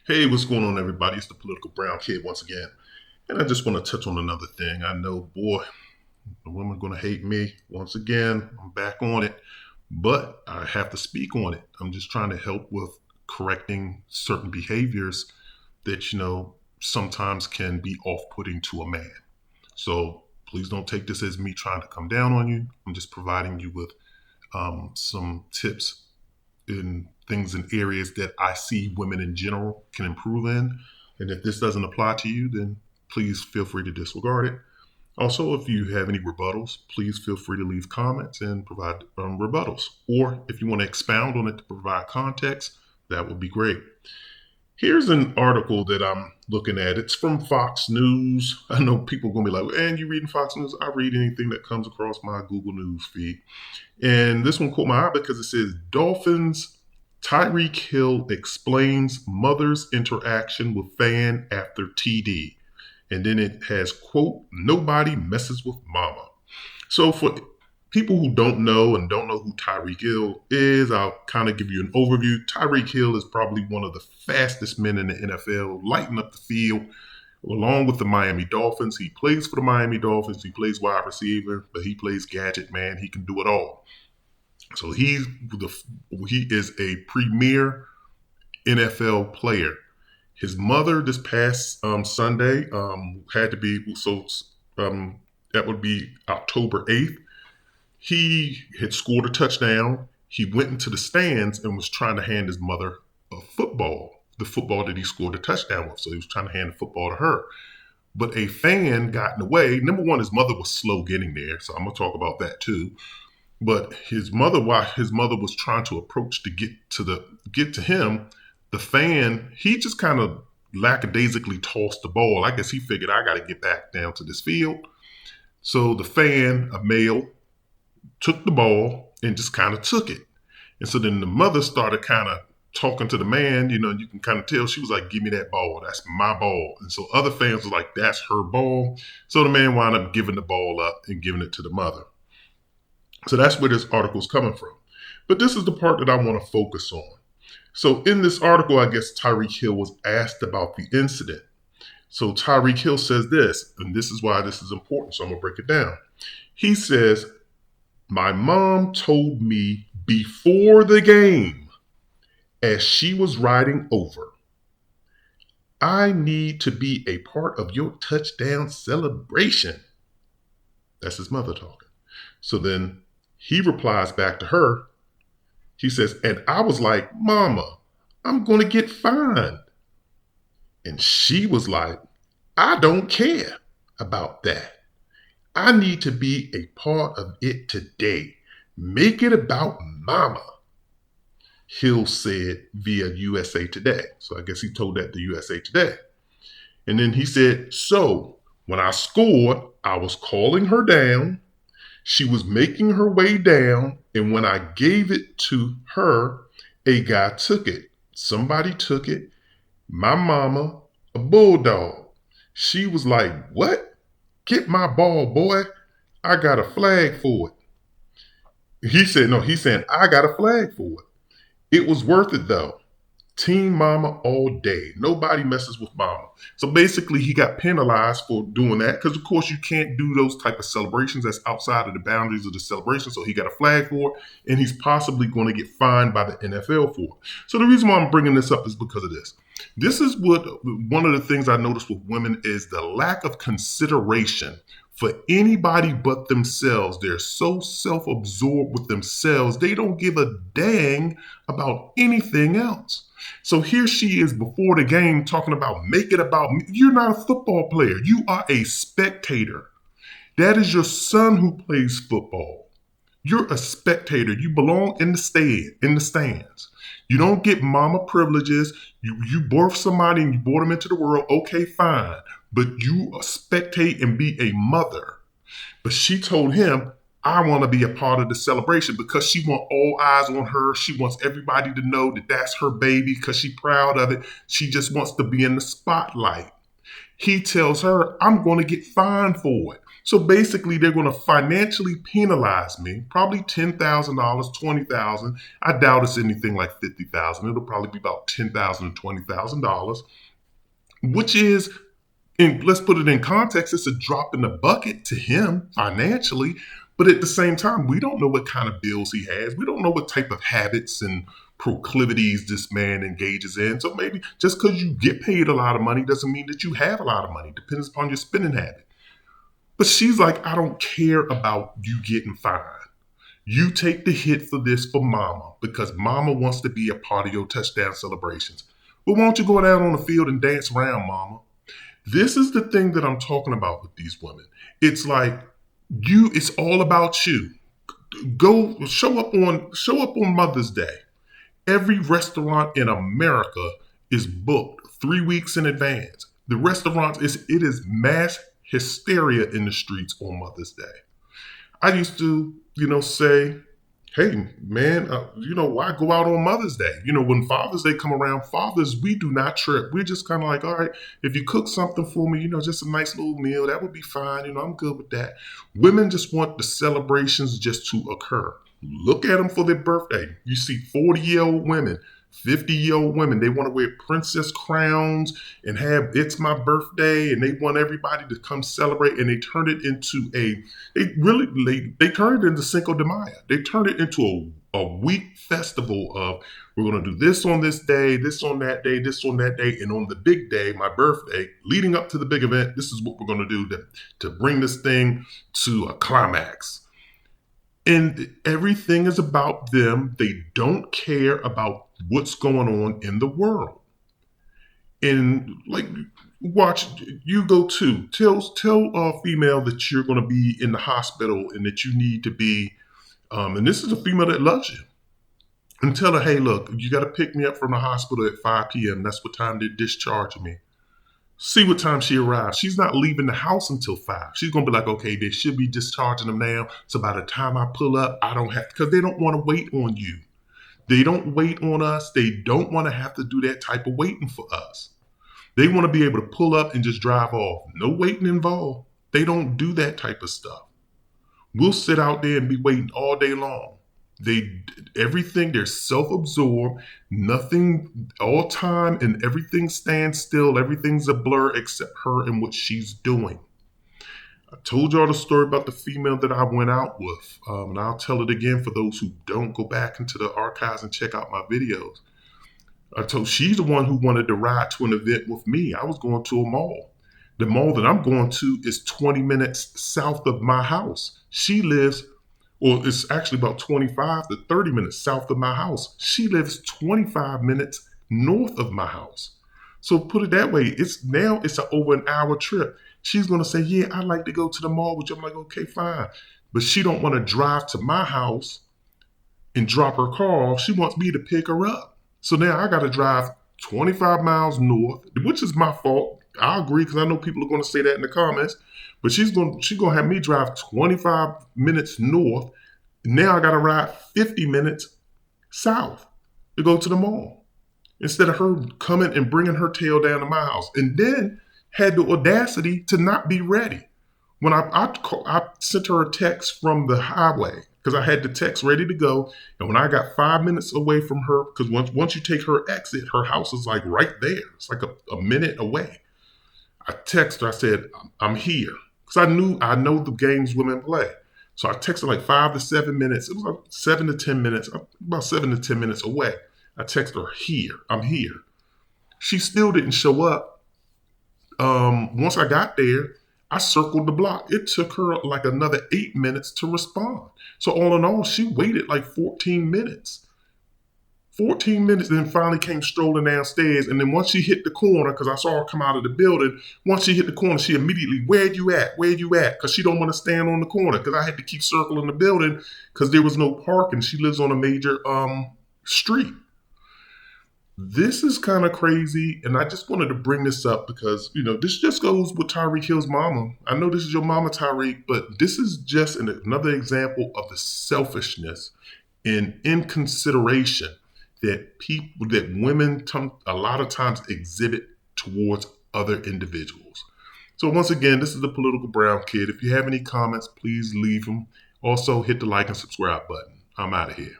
Hey, what's going on, everybody? It's the Political Brown Kid once again. And I just want to touch on another thing. I know, boy, the women are going to hate me once again. I'm back on it, but I have to speak on it. I'm just trying to help with correcting certain behaviors that, sometimes can be off putting to a man. So please don't take this as me trying to come down on you. I'm just providing you with some tips in things and areas that I see women in general can improve in. And if this doesn't apply to you, then please feel free to disregard it. Also, if you have any rebuttals, please feel free to leave comments and provide rebuttals. Or if you want to expound on it to provide context, that would be great. Here's an article that I'm looking at. It's from Fox News. I know people are going to be like, and you reading Fox News? I read anything that comes across my Google News feed. And this one caught my eye because it says Dolphins Tyreek Hill explains mother's interaction with fan after TD. And then it has, quote, nobody messes with mama. So for people who don't know and don't know who Tyreek Hill is, I'll kind of give you an overview. Tyreek Hill is probably one of the fastest men in the NFL, lighting up the field along with the Miami Dolphins. He plays for the Miami Dolphins. He plays wide receiver, but he plays gadget, man. He can do it all. So he is a premier NFL player. His mother this past Sunday had to be that would be October 8th. He had scored a touchdown. He went into the stands and was trying to hand his mother a football, the football that he scored a touchdown with. So he was trying to hand the football to her. But a fan got in the way. Number one, his mother was slow getting there. So I'm going to talk about that too. But while his mother was trying to approach to get to him, the fan, he just kind of lackadaisically tossed the ball. I guess he figured I got to get back down to this field. So the fan, a male, took the ball and just kind of took it. And so then the mother started kind of talking to the man, you can kind of tell she was like, give me that ball. That's my ball. And so other fans were like, that's her ball. So the man wound up giving the ball up and giving it to the mother. So that's where this article is coming from. But this is the part that I want to focus on. So in this article, I guess Tyreek Hill was asked about the incident. So Tyreek Hill says this, and this is why this is important. So I'm going to break it down. He says, my mom told me before the game, as she was riding over, I need to be a part of your touchdown celebration. That's his mother talking. So then he replies back to her. He says, and I was like, Mama, I'm going to get fined. And she was like, I don't care about that. I need to be a part of it today. Make it about Mama, Hill said via USA Today. So I guess he told that to USA Today. And then he said, so when I scored, I was calling her down. She was making her way down. And when I gave it to her, a guy took it. Somebody took it. My mama, a bulldog. She was like, what? Get my ball, boy. I got a flag for it. He said, no, he's saying, I got a flag for it. It was worth it, though. Team Mama all day. Nobody messes with Mama. So basically, he got penalized for doing that because, of course, you can't do those type of celebrations. That's outside of the boundaries of the celebration. So he got a flag for it, and he's possibly going to get fined by the NFL for it. So the reason why I'm bringing this up is because of this. This is one of the things I noticed with women is the lack of consideration for anybody but themselves. They're so self-absorbed with themselves, they don't give a dang about anything else. So here she is before the game talking about make it about me. You're not a football player. You are a spectator. That is your son who plays football. You're a spectator. You belong in the stands. You don't get mama privileges. You birth somebody and you brought them into the world. Okay, fine. But you spectate and be a mother. But she told him, I want to be a part of the celebration because she wants all eyes on her. She wants everybody to know that that's her baby because she's proud of it. She just wants to be in the spotlight. He tells her, I'm going to get fined for it. So basically, they're going to financially penalize me, probably $10,000, $20,000. I doubt it's anything like $50,000. It'll probably be about $10,000 and $20,000, which is, and let's put it in context, it's a drop in the bucket to him financially. But at the same time, we don't know what kind of bills he has. We don't know what type of habits and proclivities this man engages in. So maybe just because you get paid a lot of money doesn't mean that you have a lot of money. Depends upon your spending habit. But she's like, I don't care about you getting fined. You take the hit for this for mama because mama wants to be a part of your touchdown celebrations. But why don't you go down on the field and dance around, mama? This is the thing that I'm talking about with these women. It's like it's all about you. Go show up on Mother's Day. Every restaurant in America is booked 3 weeks in advance. The restaurants it is mass hysteria in the streets on Mother's Day. I used to, say, hey, man, why go out on Mother's Day? When Father's Day come around, fathers, we do not trip. We're just kind of like, all right, if you cook something for me, just a nice little meal, that would be fine. I'm good with that. Women just want the celebrations just to occur. Look at them for their birthday. You see 40-year-old women, 50-year-old women, they want to wear princess crowns and have it's my birthday, and they want everybody to come celebrate, and they turn it into they turn it into Cinco de Mayo. They turn it into a week festival of we're going to do this on this day, this on that day, this on that day, and on the big day, my birthday, leading up to the big event, this is what we're going to do to bring this thing to a climax. And everything is about them. They don't care about what's going on in the world. And watch, you go too. Tell a female that you're going to be in the hospital and that you need to be, and this is a female that loves you. And tell her, hey, look, you got to pick me up from the hospital at 5 p.m. That's what time they're discharging me. See what time she arrives. She's not leaving the house until 5. She's going to be like, okay, they should be discharging them now. So by the time I pull up, I don't have to, because they don't want to wait on you. They don't wait on us. They don't want to have to do that type of waiting for us. They want to be able to pull up and just drive off. No waiting involved. They don't do that type of stuff. We'll sit out there and be waiting all day long. They're self-absorbed, nothing, all time and everything stands still. Everything's a blur except her and what she's doing. I told y'all the story about the female that I went out with, and I'll tell it again for those who don't go back into the archives and check out my videos. She's the one who wanted to ride to an event with me. I was going to a mall. The mall that I'm going to is 20 minutes south of my house. She lives, or it's actually about 25 to 30 minutes south of my house. She lives 25 minutes north of my house. So put it that way, it's over an hour trip. She's going to say, yeah, I'd like to go to the mall with you. I'm like, okay, fine. But she don't want to drive to my house and drop her car off. She wants me to pick her up. So now I got to drive 25 miles north, which is my fault. I agree, because I know people are going to say that in the comments. But she's going to have me drive 25 minutes north. Now I got to ride 50 minutes south to go to the mall, instead of her coming and bringing her tail down to my house. And then had the audacity to not be ready. When I sent her a text from the highway, because I had the text ready to go. And when I got 5 minutes away from her, because once you take her exit, her house is like right there. It's like a minute away. I texted her, I said, I'm here. Because I know the games women play. So I texted like 5 to 7 minutes. It was like 7 to 10 minutes, about 7 to 10 minutes away. I texted her, here, I'm here. She still didn't show up. Once I got there, I circled the block. It took her like another 8 minutes to respond. So all in all, she waited like 14 minutes. 14 minutes, and then finally came strolling downstairs. And then once she hit the corner, because I saw her come out of the building, once she hit the corner, she immediately, where you at? Because she don't want to stand on the corner, because I had to keep circling the building because there was no parking. She lives on a major street. This is kind of crazy, and I just wanted to bring this up because, this just goes with Tyreek Hill's mama. I know this is your mama, Tyreek, but this is just another example of the selfishness and inconsideration that women a lot of times exhibit towards other individuals. So once again, this is the Political Brown Kid. If you have any comments, please leave them. Also, hit the like and subscribe button. I'm out of here.